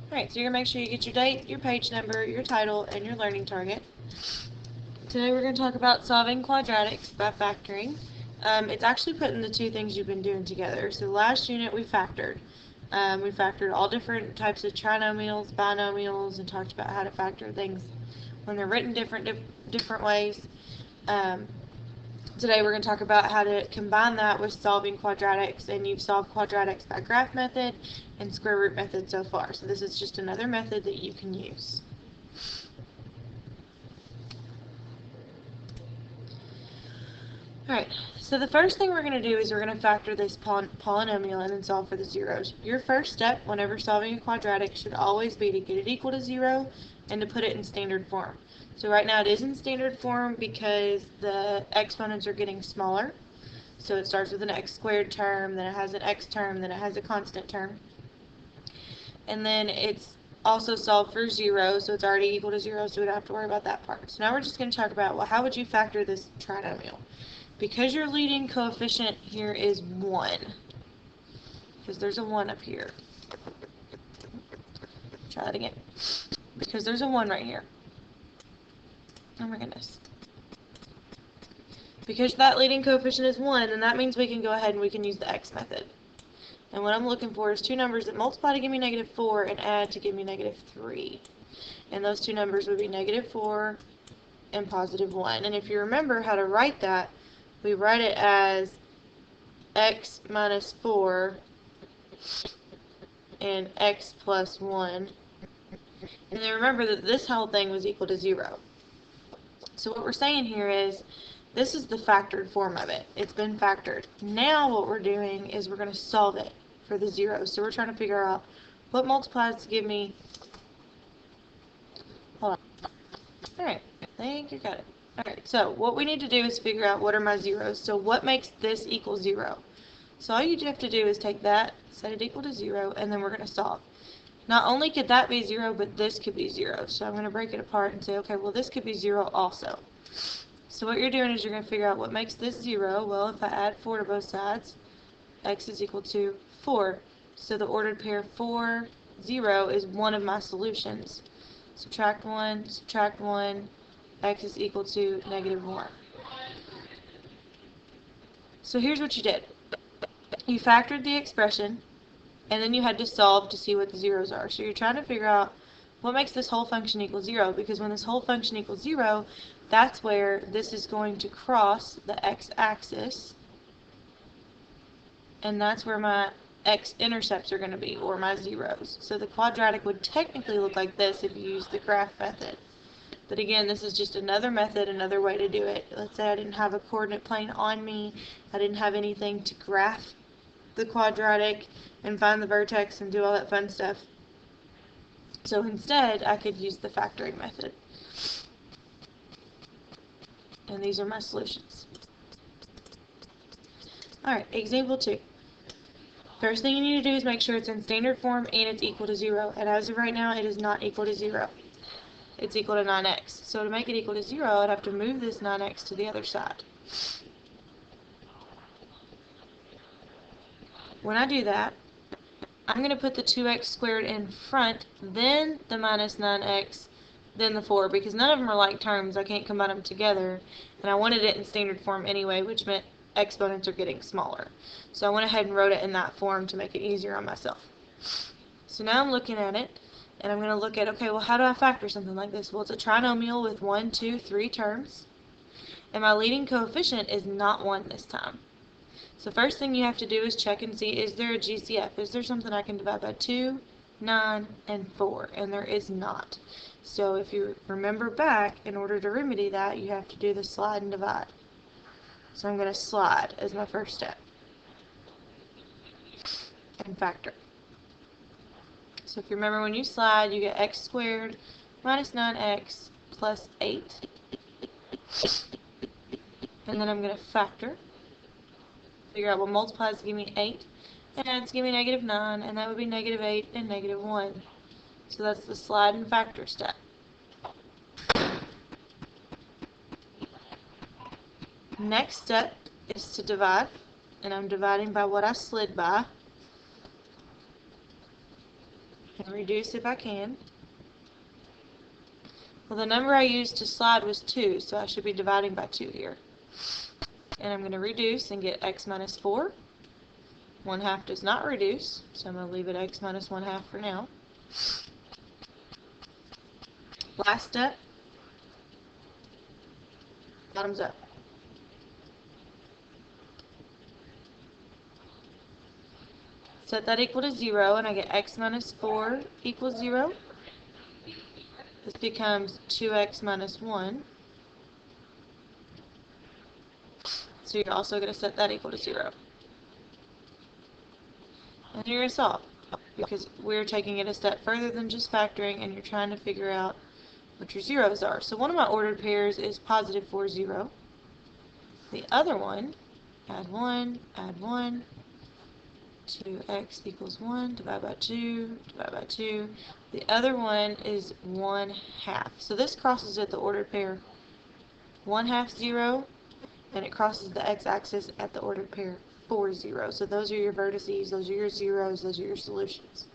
Alright, so you're going to make sure you get your date, your page number, your title, and your learning target. Today we're going to talk about solving quadratics by factoring. It's actually putting the two things you've been doing together. So last unit we factored. We factored all different types of trinomials, binomials, and talked about how to factor things when they're written different ways. Today we're going to talk about how to combine that with solving quadratics, and you've solved quadratics by graph method and square root method so far. So this is just another method that you can use. Alright, so the first thing we're going to do is we're going to factor this polynomial and then solve for the zeros. Your first step whenever solving a quadratic should always be to get it equal to 0 and to put it in standard form. So right now it is in standard form because the exponents are getting smaller. So it starts with an x squared term, then it has an x term, then it has a constant term. And then it's also solved for 0, so it's already equal to 0, so we don't have to worry about that part. So now we're just going to talk about, well, how would you factor this trinomial? Because your leading coefficient here is 1, because there's a 1 up here. Try that again. Because there's a 1 right here. Oh my goodness. Because that leading coefficient is 1, then that means we can go ahead and we can use the x method. And what I'm looking for is two numbers that multiply to give me -4 and add to give me -3. And those two numbers would be -4 and +1. And if you remember how to write that, we write it as x minus 4 and x plus 1. And then remember that this whole thing was equal to 0. So what we're saying here is this is the factored form of it. It's been factored. Now what we're doing is we're going to solve it for the zeros. So we're trying to figure out what multiplies to give me... Hold on. Alright, I think you got it. Alright, so what we need to do is figure out what are my zeros. So what makes this equal 0? So all you have to do is take that, set it equal to 0, and then we're going to solve. Not only could that be 0, but this could be 0. So I'm going to break it apart and say, okay, well this could be 0 also. So what you're doing is you're going to figure out what makes this 0. Well, if I add 4 to both sides, x is equal to 4. So the ordered pair 4, 0 is one of my solutions. Subtract 1, x is equal to -1. So here's what you did. You factored the expression, and then you had to solve to see what the zeros are. So you're trying to figure out what makes this whole function equal 0, because when this whole function equals 0, that's where this is going to cross the x-axis, and that's where my x-intercepts are going to be, or my zeros. So the quadratic would technically look like this if you use the graph method. But again, this is just another method, another way to do it. Let's say I didn't have a coordinate plane on me, I didn't have anything to graph the quadratic and find the vertex and do all that fun stuff. So instead, I could use the factoring method. And these are my solutions. Alright, example 2. First thing you need to do is make sure it's in standard form and it's equal to 0. And as of right now, it is not equal to 0. It's equal to 9x. So to make it equal to 0, I'd have to move this 9x to the other side. When I do that, I'm going to put the 2x squared in front, then the minus 9x, then the 4, because none of them are like terms. I can't combine them together. And I wanted it in standard form anyway, which meant exponents are getting smaller. So I went ahead and wrote it in that form to make it easier on myself. So now I'm looking at it, and I'm going to look at, okay, well, how do I factor something like this? Well, it's a trinomial with 1, 2, 3 terms, and my leading coefficient is not 1 this time. So first thing you have to do is check and see, is there a GCF? Is there something I can divide by 2, 9, and 4? And there is not. So if you remember back, in order to remedy that, you have to do the slide and divide. So I'm going to slide as my first step and factor. So if you remember, when you slide, you get x squared minus 9x plus 8. And then I'm going to factor. Figure out what multiplies to give me 8. And adds to give me -9. And that would be -8 and -1. So that's the slide and factor step. Next step is to divide. And I'm dividing by what I slid by. and reduce if I can. Well, the number I used to slide was 2, so I should be dividing by 2 here. And I'm going to reduce and get x minus 4. 1/2 does not reduce, so I'm going to leave it x minus 1/2 for now. Last step, bottoms up. Set that equal to 0, and I get x minus 4 equals 0. This becomes 2x minus 1. So you're also going to set that equal to 0. And you're going to solve, because we're taking it a step further than just factoring, and you're trying to figure out what your zeros are. So one of my ordered pairs is positive 4, 0. The other one, add 1, 2x equals 1, divide by 2, divide by 2. The other one is 1/2. So this crosses at the ordered pair 1/2, 0, and it crosses the x-axis at the ordered pair 4, 0. So those are your vertices, those are your zeros, those are your solutions.